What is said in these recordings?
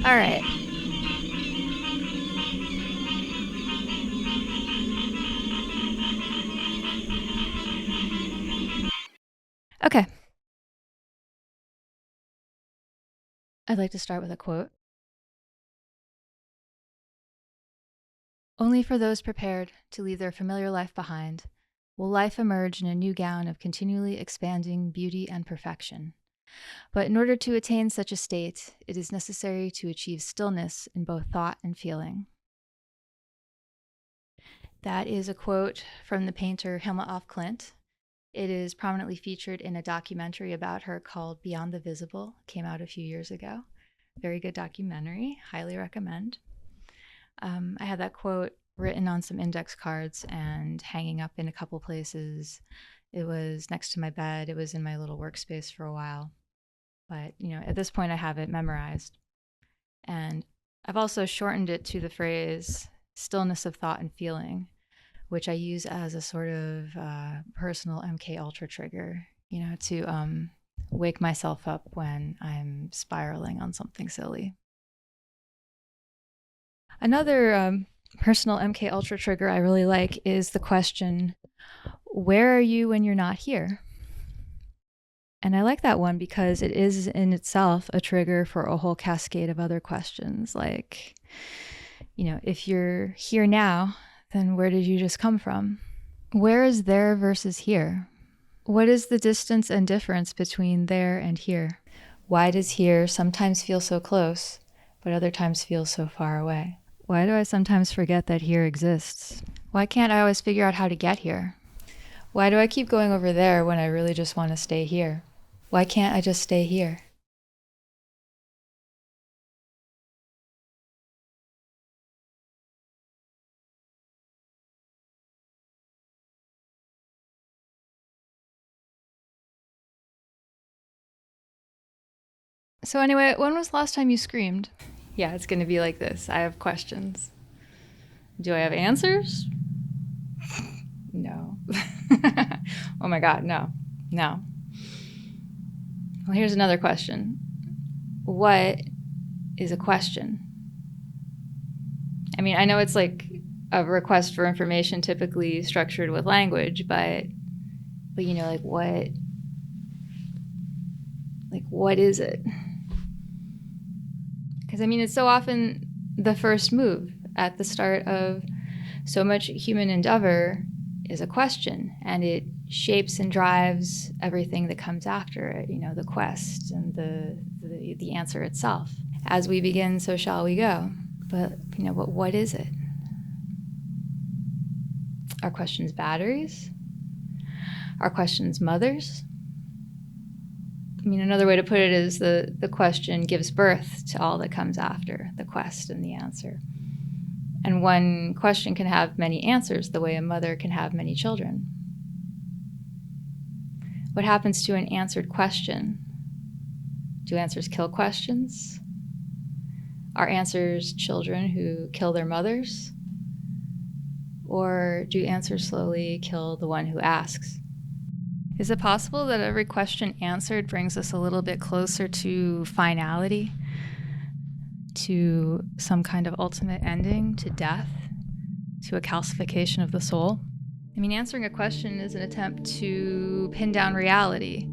All right. Okay. I'd like to start with a quote. Only for those prepared to leave their familiar life behind will life emerge in a new gown of continually expanding beauty and perfection. But in order to attain such a state, it is necessary to achieve stillness in both thought and feeling. That is a quote from the painter Hilma of Klint. It is prominently featured in a documentary about her called Beyond the Visible. It came out a few years ago. Very good documentary. Highly recommend. I had that quote written on some index cards and hanging up in a couple places. It was next to my bed. It was in my little workspace for a while. But, at this point I have it memorized. And I've also shortened it to the phrase stillness of thought and feeling, which I use as a sort of personal MK Ultra trigger, to wake myself up when I'm spiraling on something silly. Another personal MK Ultra trigger I really like is the question, where are you when you're not here? And I like that one because it is in itself a trigger for a whole cascade of other questions. Like, if you're here now, then where did you just come from? Where is there versus here? What is the distance and difference between there and here? Why does here sometimes feel so close, but other times feel so far away? Why do I sometimes forget that here exists? Why can't I always figure out how to get here? Why do I keep going over there when I really just want to stay here? Why can't I just stay here? So anyway, when was the last time you screamed? Yeah, it's going to be like this. I have questions. Do I have answers? No. Oh my God, no. Well, here's another question. What is a question? I mean, I know it's like a request for information typically structured with language, but what is it? Because it's so often the first move at the start of so much human endeavor is a question, and it shapes and drives everything that comes after it, the quest and the answer itself. As we begin, so shall we go. But, what is it? Are questions batteries? Are questions mothers? Another way to put it is the question gives birth to all that comes after, the quest and the answer. And one question can have many answers, the way a mother can have many children. What happens to an answered question? Do answers kill questions? Are answers children who kill their mothers? Or do answers slowly kill the one who asks? Is it possible that every question answered brings us a little bit closer to finality, to some kind of ultimate ending, to death, to a calcification of the soul? Answering a question is an attempt to pin down reality,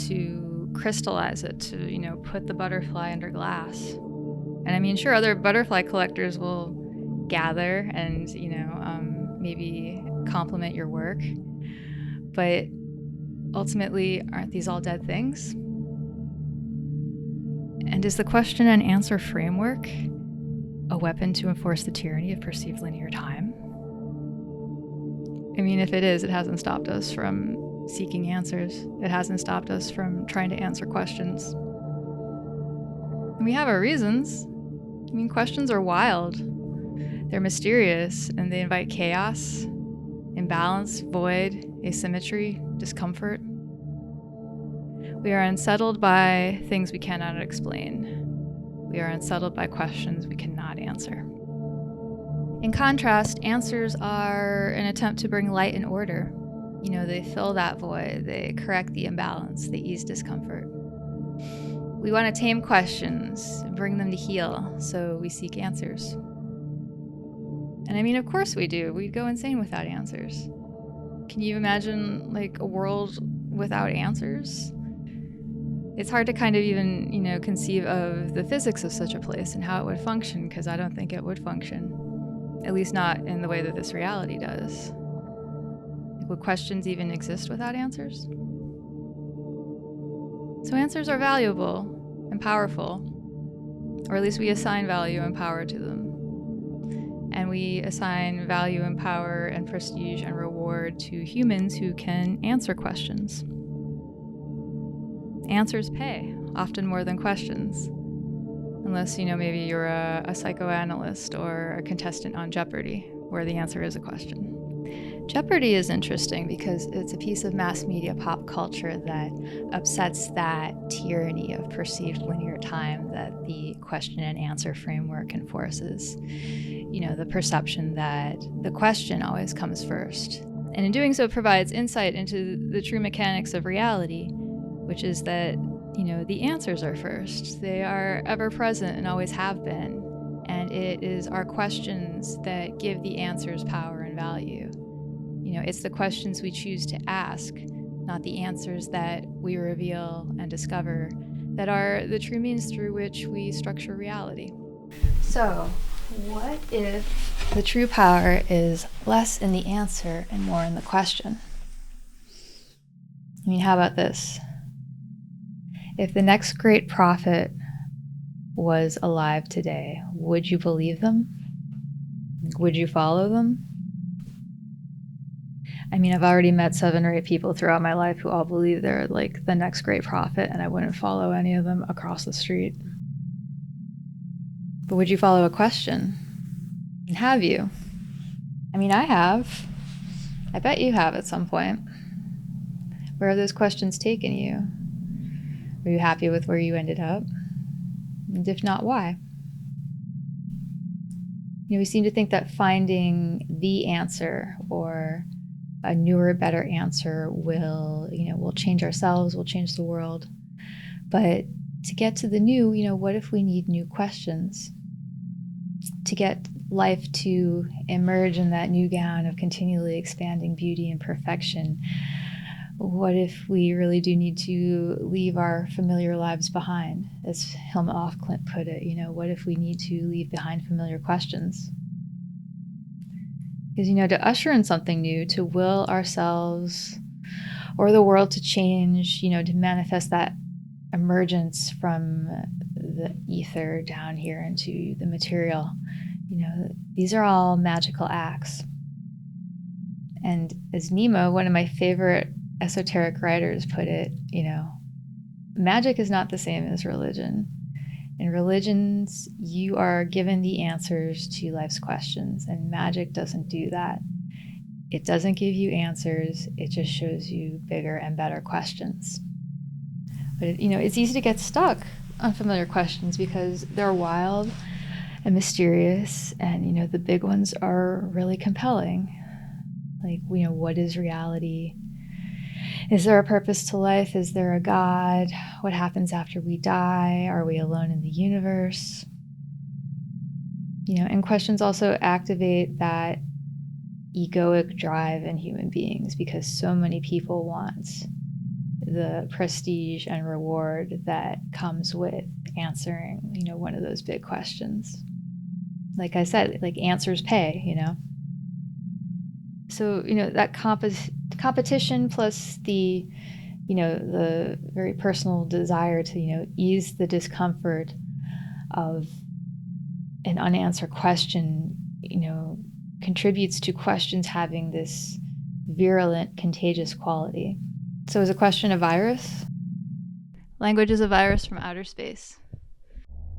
to crystallize it, to, put the butterfly under glass. And sure, other butterfly collectors will gather and, maybe compliment your work. But ultimately, aren't these all dead things? And is the question and answer framework a weapon to enforce the tyranny of perceived linear time? If it is, it hasn't stopped us from seeking answers. It hasn't stopped us from trying to answer questions. And we have our reasons. Questions are wild. They're mysterious, and they invite chaos, imbalance, void, asymmetry, discomfort. We are unsettled by things we cannot explain. We are unsettled by questions we cannot answer. In contrast, answers are an attempt to bring light and order. They fill that void, they correct the imbalance, they ease discomfort. We want to tame questions, bring them to heal, so we seek answers. And I mean, of course we do. We'd go insane without answers. Can you imagine like a world without answers? It's hard to kind of even, conceive of the physics of such a place and how it would function, because I don't think it would function. At least not in the way that this reality does. Would questions even exist without answers? So answers are valuable and powerful, or at least we assign value and power to them. And we assign value and power and prestige and reward to humans who can answer questions. Answers pay, often more than questions. Unless, maybe you're a psychoanalyst or a contestant on Jeopardy, where the answer is a question. Jeopardy is interesting because it's a piece of mass media pop culture that upsets that tyranny of perceived linear time that the question and answer framework enforces. The perception that the question always comes first. And in doing so provides insight into the true mechanics of reality, which is that, the answers are first. They are ever present and always have been. And it is our questions that give the answers power and value. It's the questions we choose to ask, not the answers that we reveal and discover, that are the true means through which we structure reality. So, what if the true power is less in the answer and more in the question? How about this? If the next great prophet was alive today, would you believe them? Would you follow them? I've already met 7 or 8 people throughout my life who all believe they're like the next great prophet, and I wouldn't follow any of them across the street. But would you follow a question? And have you? I have. I bet you have at some point. Where have those questions taken you? Were you happy with where you ended up? And if not, why? We seem to think that finding the answer or a newer, better answer will change ourselves, will change the world. But to get to the new, what if we need new questions? To get life to emerge in that new gown of continually expanding beauty and perfection, what if we really do need to leave our familiar lives behind? As Hilma of Klint put it, what if we need to leave behind familiar questions? Because, to usher in something new, to will ourselves or the world to change, to manifest that emergence from the ether down here into the material, these are all magical acts. And as Nema, one of my favorite esoteric writers, put it, magic is not the same as religion. In religions, you are given the answers to life's questions, and magic doesn't do that. It doesn't give you answers, it just shows you bigger and better questions. But, it's easy to get stuck on familiar questions because they're wild and mysterious, and, the big ones are really compelling. Like, what is reality? Is there a purpose to life? Is there a God? What happens after we die? Are we alone in the universe? And questions also activate that egoic drive in human beings because so many people want the prestige and reward that comes with answering, one of those big questions. Like I said, like answers pay, So, that competition plus the, the very personal desire to, ease the discomfort of an unanswered question, contributes to questions having this virulent, contagious quality. So is a question a virus? Language is a virus from outer space.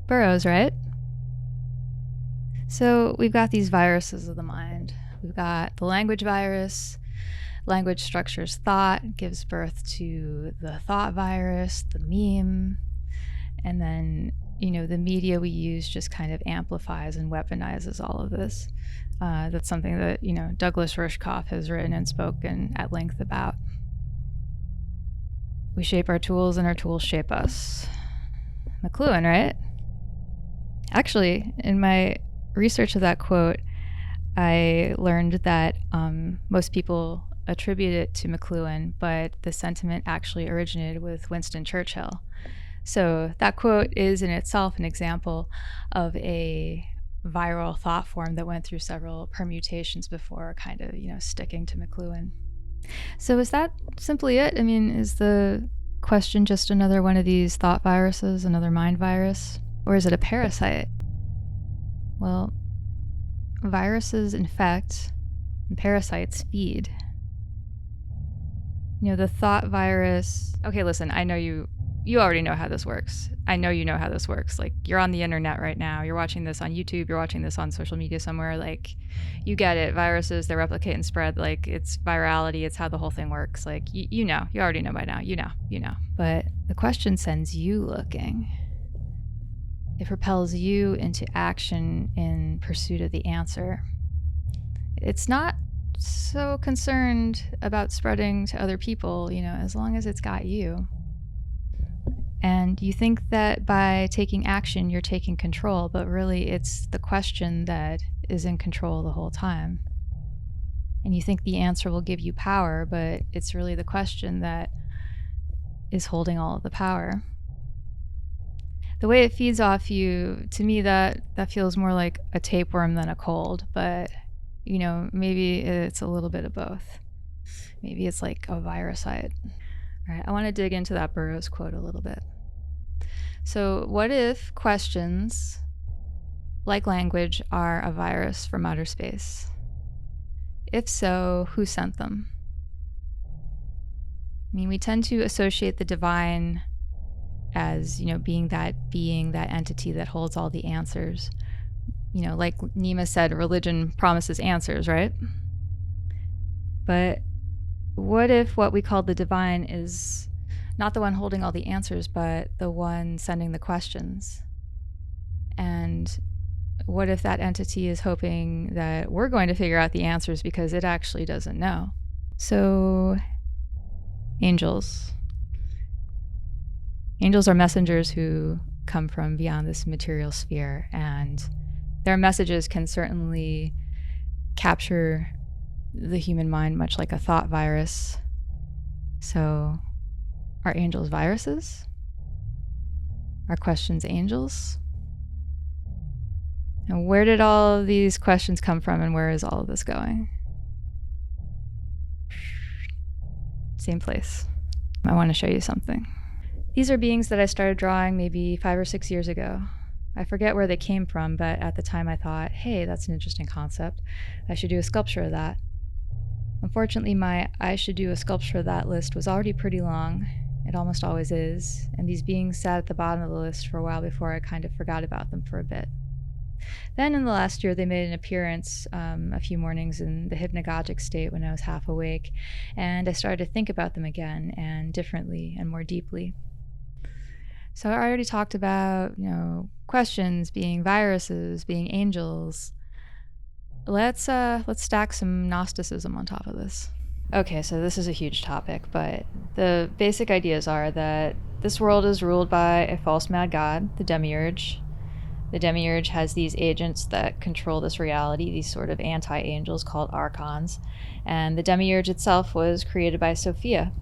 Burroughs, right? So we've got these viruses of the mind. We've got the language virus. Language structures thought, gives birth to the thought virus, the meme, and then, the media we use just kind of amplifies and weaponizes all of this. That's something that, Douglas Rushkoff has written and spoken at length about. We shape our tools and our tools shape us. McLuhan, right? Actually, in my research of that quote, I learned that most people attribute it to McLuhan, but the sentiment actually originated with Winston Churchill. So that quote is in itself an example of a viral thought form that went through several permutations before kind of, sticking to McLuhan. So is that simply it? I mean, is the question just another one of these thought viruses, another mind virus? Or is it a parasite? Well, viruses infect and parasites feed. The thought virus... Okay, listen, I know you already know how this works. I know you know how this works. Like, you're on the internet right now. You're watching this on YouTube. You're watching this on social media somewhere. Like, you get it. Viruses, they replicate and spread. Like, it's virality. It's how the whole thing works. Like, you know. You already know by now. You know. But the question sends you looking. It propels you into action in pursuit of the answer. It's not so concerned about spreading to other people, as long as it's got you. And you think that by taking action, you're taking control, but really it's the question that is in control the whole time. And you think the answer will give you power, but it's really the question that is holding all of the power. The way it feeds off you, to me, that feels more like a tapeworm than a cold, but, maybe it's a little bit of both. Maybe it's like a virusite. All right, I want to dig into that Burroughs quote a little bit. So what if questions, like language, are a virus from outer space? If so, who sent them? I mean, we tend to associate the divine as, being that entity that holds all the answers. Like Nema said, religion promises answers, right? But what if what we call the divine is not the one holding all the answers, but the one sending the questions? And what if that entity is hoping that we're going to figure out the answers because it actually doesn't know? So, angels. Angels are messengers who come from beyond this material sphere, and their messages can certainly capture the human mind much like a thought virus. So, are angels viruses? Are questions angels? And where did all of these questions come from, and where is all of this going? Same place. I want to show you something. These are beings that I started drawing maybe 5 or 6 years ago. I forget where they came from, but at the time I thought, hey, that's an interesting concept. I should do a sculpture of that. Unfortunately, my I should do a sculpture of that list was already pretty long. It almost always is. And these beings sat at the bottom of the list for a while before I kind of forgot about them for a bit. Then in the last year, they made an appearance a few mornings in the hypnagogic state when I was half awake, and I started to think about them again, and differently and more deeply. So I already talked about, questions being viruses, being angels. Let's stack some Gnosticism on top of this. Okay, so this is a huge topic, but the basic ideas are that this world is ruled by a false mad god, the Demiurge. The Demiurge has these agents that control this reality, these sort of anti-angels called archons, and the Demiurge itself was created by Sophia.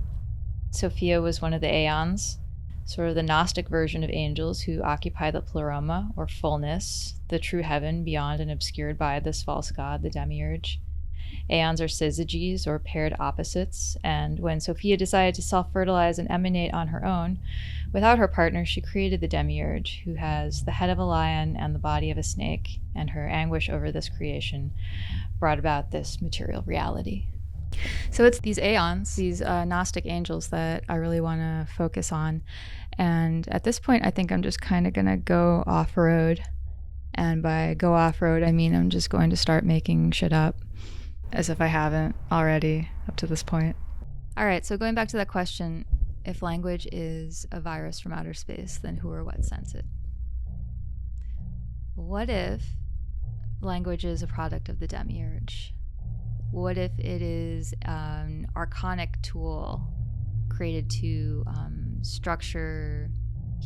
Sophia was one of the Aeons, sort of the Gnostic version of angels who occupy the pleroma, or fullness, the true heaven beyond and obscured by this false god, the Demiurge. Aeons are syzygies, or paired opposites, and when Sophia decided to self-fertilize and emanate on her own, without her partner, she created the Demiurge, who has the head of a lion and the body of a snake, and her anguish over this creation brought about this material reality. So it's these Aeons, these Gnostic angels that I really want to focus on. And at this point, I think I'm just kind of going to go off-road. And by go off-road, I mean I'm just going to start making shit up, as if I haven't already up to this point. All right, so going back to that question, if language is a virus from outer space, then who or what sent it? What if language is a product of the Demiurge? What if it is an archonic tool created to structure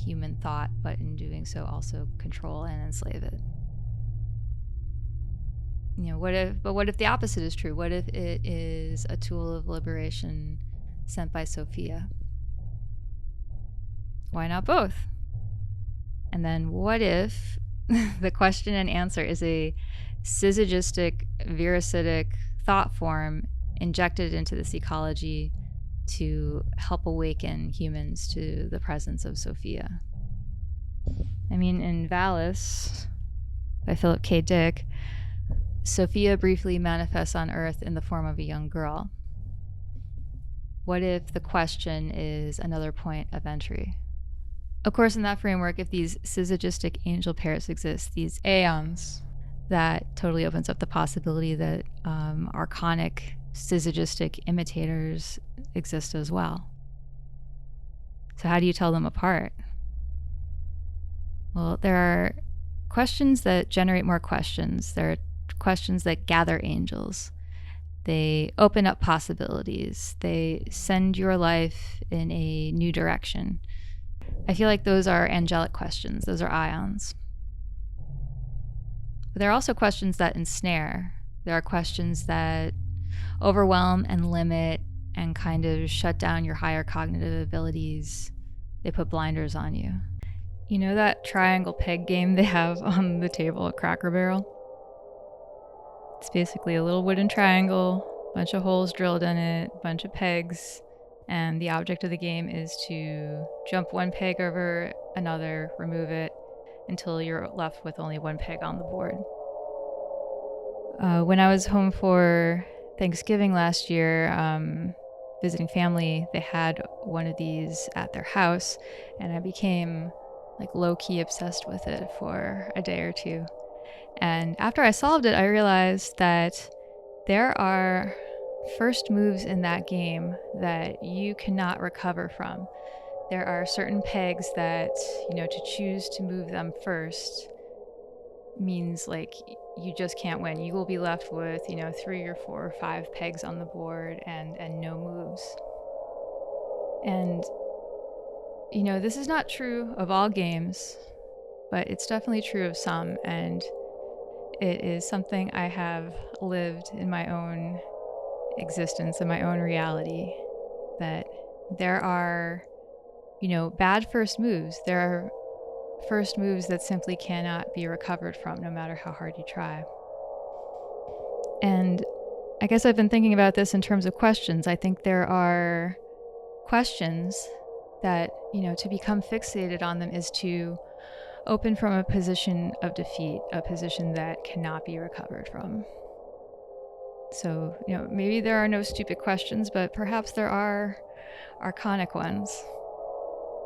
human thought, but in doing so also control and enslave it. What if the opposite is true? What if it is a tool of liberation sent by Sophia? Why not both? And then what if the question and answer is a syzygistic, virusitic thought form injected into this ecology to help awaken humans to the presence of Sophia? I mean, in Valis, by Philip K. Dick, Sophia briefly manifests on Earth in the form of a young girl. What if the question is another point of entry? Of course, in that framework, if these syzygistic angel pairs exist, these Aeons, that totally opens up the possibility that archonic syzygistic imitators exist as well. So how do you tell them apart? Well, there are questions that generate more questions. There are questions that gather angels. They open up possibilities. They send your life in a new direction. I feel like those are angelic questions. Those are Aeons. But there are also questions that ensnare. There are questions that overwhelm and limit and kind of shut down your higher cognitive abilities. They put blinders on you. You know that triangle peg game they have on the table at Cracker Barrel? It's basically a little wooden triangle, bunch of holes drilled in it, bunch of pegs, and the object of the game is to jump one peg over another, remove it, until you're left with only one peg on the board. When I was home for Thanksgiving last year, visiting family, they had one of these at their house, and I became like low-key obsessed with it for a day or two. And after I solved it, I realized that there are first moves in that game that you cannot recover from. There are certain pegs that, to choose to move them first means like you just can't win. You will be left with, 3 or 4 or 5 pegs on the board and no moves. And, this is not true of all games, but it's definitely true of some. And it is something I have lived in my own existence, in my own reality, that there are, bad first moves. There are first moves that simply cannot be recovered from, no matter how hard you try. And I guess I've been thinking about this in terms of questions. I think there are questions that, to become fixated on them is to open from a position of defeat, a position that cannot be recovered from. So, maybe there are no stupid questions, but perhaps there are archonic ones.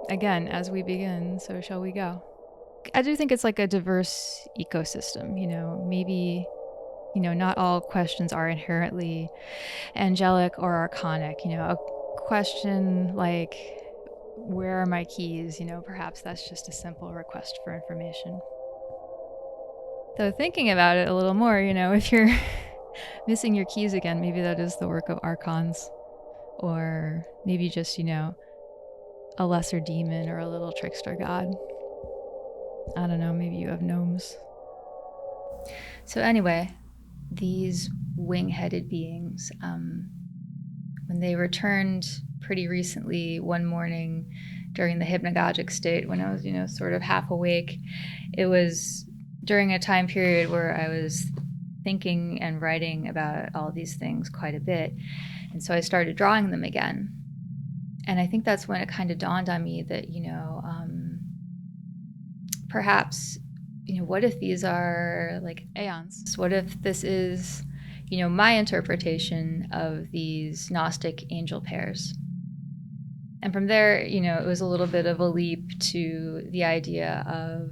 Again, as we begin, so shall we go. I do think it's like a diverse ecosystem, maybe, not all questions are inherently angelic or archonic. A question like, where are my keys? Perhaps that's just a simple request for information. So thinking about it a little more, if you're missing your keys again, maybe that is the work of archons, or maybe just, a lesser demon or a little trickster god. I don't know, maybe you have gnomes. So anyway, these wing-headed beings, when they returned pretty recently one morning during the hypnagogic state, when I was, sort of half awake, it was during a time period where I was thinking and writing about all these things quite a bit. And so I started drawing them again. And I think that's when it kind of dawned on me that, perhaps, what if these are like Aeons? What if this is, my interpretation of these Gnostic angel pairs? And from there, it was a little bit of a leap to the idea of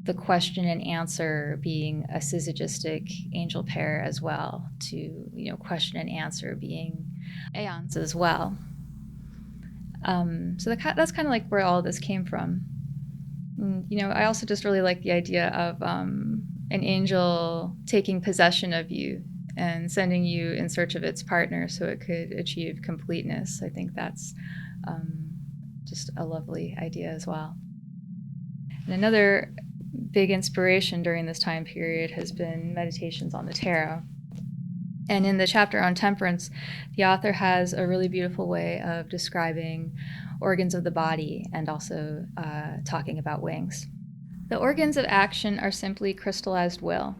the question and answer being a syzygistic angel pair as well, to, question and answer being Aeons as well. So that's kind of like where all this came from. And, I also just really like the idea of an angel taking possession of you and sending you in search of its partner so it could achieve completeness. I think that's just a lovely idea as well. And another big inspiration during this time period has been meditations on the tarot. And in the chapter on temperance, the author has a really beautiful way of describing organs of the body and also talking about wings. The organs of action are simply crystallized will.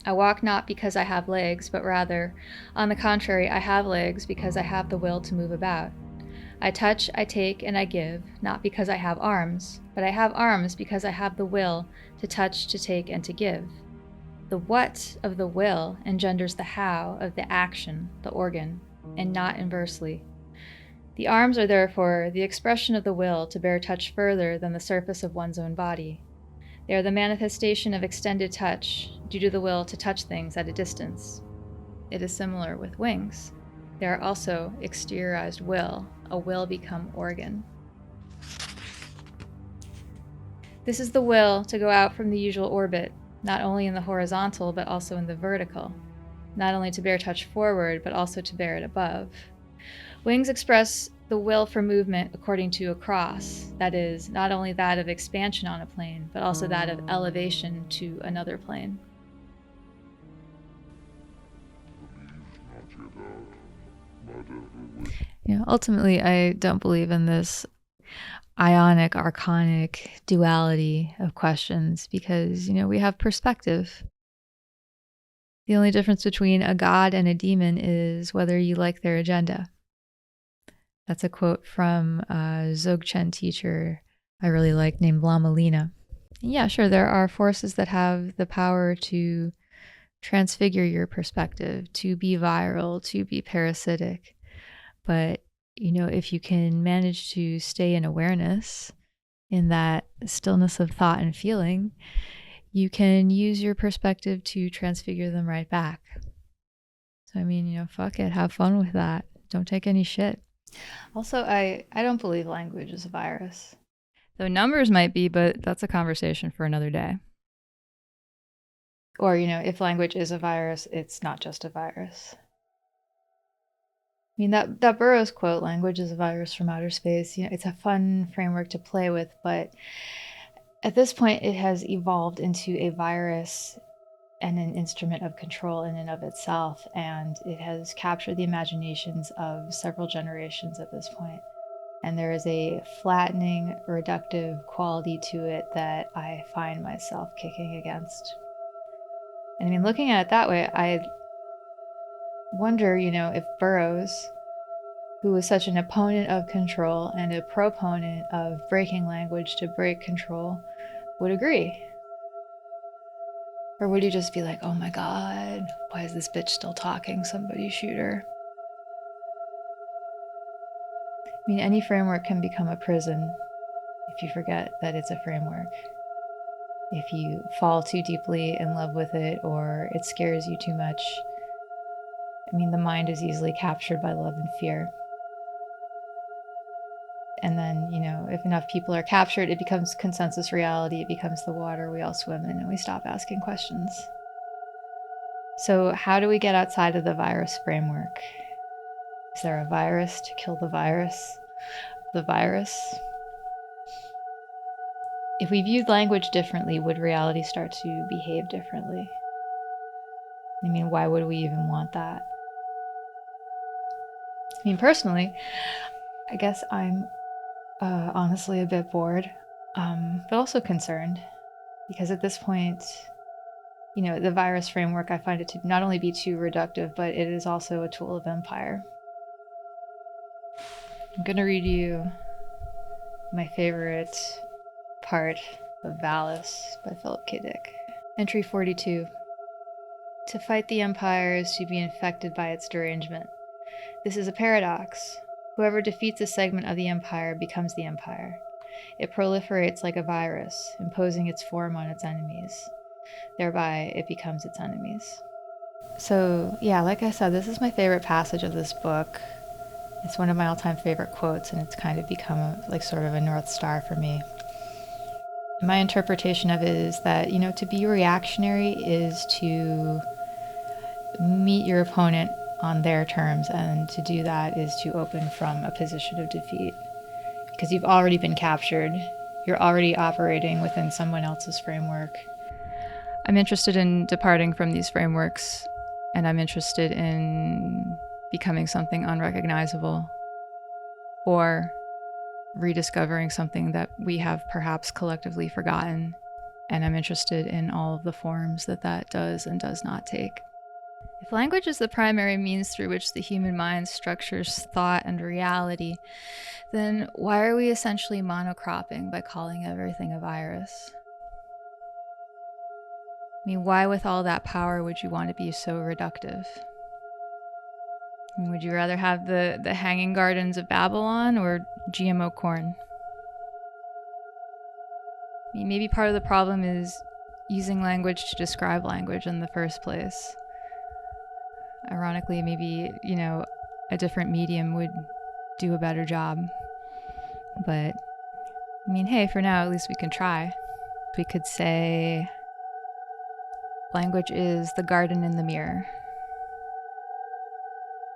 I walk not because I have legs, but rather, on the contrary, I have legs because I have the will to move about. I touch, I take, and I give, not because I have arms, but I have arms because I have the will to touch, to take, and to give. The what of the will engenders the how of the action, the organ, and not inversely. The arms are therefore the expression of the will to bear touch further than the surface of one's own body. They are the manifestation of extended touch, due to the will to touch things at a distance. It is similar with wings. They are also exteriorized will, a will become organ. This is the will to go out from the usual orbit, not only in the horizontal, but also in the vertical, not only to bear touch forward, but also to bear it above. Wings express the will for movement according to a cross, that is, not only that of expansion on a plane, but also that of elevation to another plane. Ultimately, I don't believe in this ionic, archonic duality of questions because, we have perspective. The only difference between a god and a demon is whether you like their agenda. That's a quote from a Dzogchen teacher I really like named Lama Lina. And yeah, sure, there are forces that have the power to transfigure your perspective, to be viral, to be parasitic. But, if you can manage to stay in awareness, in that stillness of thought and feeling, you can use your perspective to transfigure them right back. So, fuck it, have fun with that. Don't take any shit. Also, I don't believe language is a virus. Though numbers might be, but that's a conversation for another day. Or, if language is a virus, it's not just a virus. That Burroughs quote, language is a virus from outer space, it's a fun framework to play with, but at this point it has evolved into a virus and an instrument of control in and of itself, and it has captured the imaginations of several generations at this point. And there is a flattening, reductive quality to it that I find myself kicking against. And looking at it that way, I wonder, if Burroughs, who was such an opponent of control and a proponent of breaking language to break control, would agree. Or would he just be like, oh my God, why is this bitch still talking? Somebody shoot her. Any framework can become a prison if you forget that it's a framework. If you fall too deeply in love with it or it scares you too much. The mind is easily captured by love and fear. And then, if enough people are captured, it becomes consensus reality. It becomes the water we all swim in and we stop asking questions. So how do we get outside of the virus framework? Is there a virus to kill the virus? The virus? If we viewed language differently, would reality start to behave differently? Why would we even want that? Personally, I guess I'm honestly a bit bored, but also concerned, because at this point, the virus framework, I find it to not only be too reductive, but it is also a tool of empire. I'm going to read you my favorite part of Valis by Philip K. Dick. Entry 42. To fight the empire is to be infected by its derangement. This is a paradox. Whoever defeats a segment of the empire becomes the empire. It proliferates like a virus, imposing its form on its enemies. Thereby, it becomes its enemies. So, yeah, like I said, this is my favorite passage of this book. It's one of my all-time favorite quotes, and it's kind of become sort of a North Star for me. My interpretation of it is that, to be reactionary is to meet your opponent on their terms, and to do that is to open from a position of defeat. because you've already been captured. You're already operating within someone else's framework. I'm interested in departing from these frameworks, and I'm interested in becoming something unrecognizable or rediscovering something that we have perhaps collectively forgotten. And I'm interested in all of the forms that that does and does not take. If language is the primary means through which the human mind structures thought and reality, then why are we essentially monocropping by calling everything a virus? I mean, why with all that power would you want to be so reductive? I mean, would you rather have the hanging gardens of Babylon or GMO corn? I mean, maybe part of the problem is using language to describe language in the first place. Ironically, maybe, a different medium would do a better job. But, I mean, hey, for now, at least we can try. We could say, language is the garden in the mirror.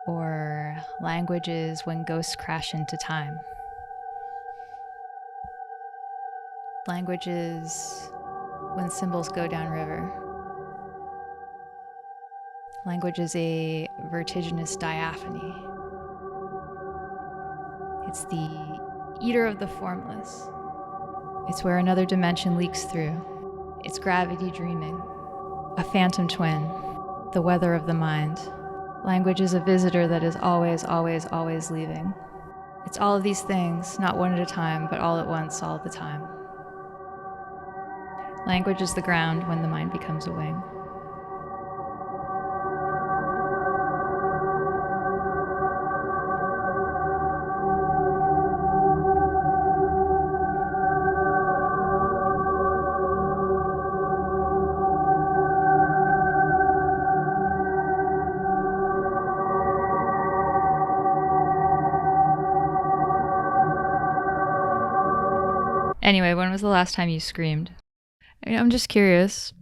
Or, language is when ghosts crash into time. Language is when symbols go downriver. Language is a vertiginous diaphany. It's the eater of the formless. It's where another dimension leaks through. It's gravity dreaming. A phantom twin. The weather of the mind. Language is a visitor that is always, always, always leaving. It's all of these things, not one at a time, but all at once, all the time. Language is the ground when the mind becomes a wing. Anyway, when was the last time you screamed? I'm just curious.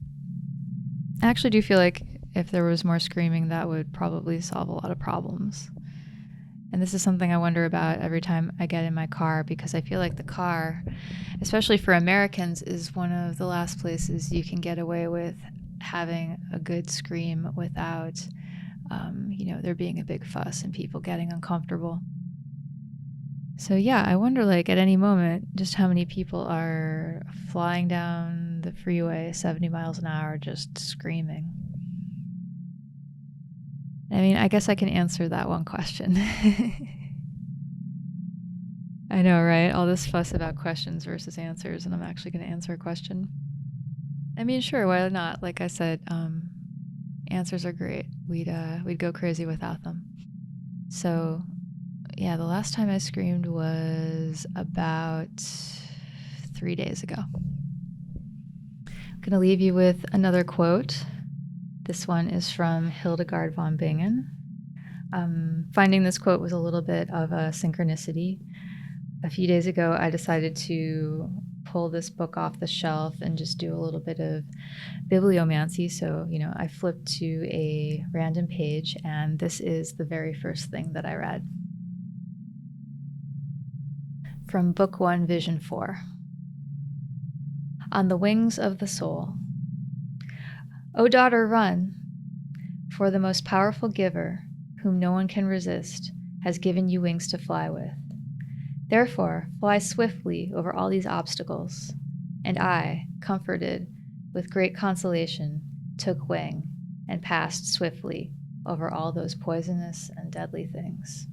I actually do feel like if there was more screaming, that would probably solve a lot of problems. And this is something I wonder about every time I get in my car, because I feel like the car, especially for Americans, is one of the last places you can get away with having a good scream without, there being a big fuss and people getting uncomfortable. So yeah, I wonder, at any moment, just how many people are flying down the freeway 70 miles an hour just screaming. I mean, I guess I can answer that one question. I know, right? All this fuss about questions versus answers, and I'm actually going to answer a question. I mean, sure, why not? Like I said, answers are great. We'd go crazy without them. So yeah, the last time I screamed was about 3 days ago. I'm going to leave you with another quote. This one is from Hildegard Von Bingen. Finding this quote was a little bit of a synchronicity. A few days ago, I decided to pull this book off the shelf and just do a little bit of bibliomancy. So, I flipped to a random page, and this is the very first thing that I read. From Book 1, Vision 4. On the wings of the soul. O daughter, run, for the most powerful giver, whom no one can resist, has given you wings to fly with. Therefore, fly swiftly over all these obstacles. And I, comforted with great consolation, took wing and passed swiftly over all those poisonous and deadly things.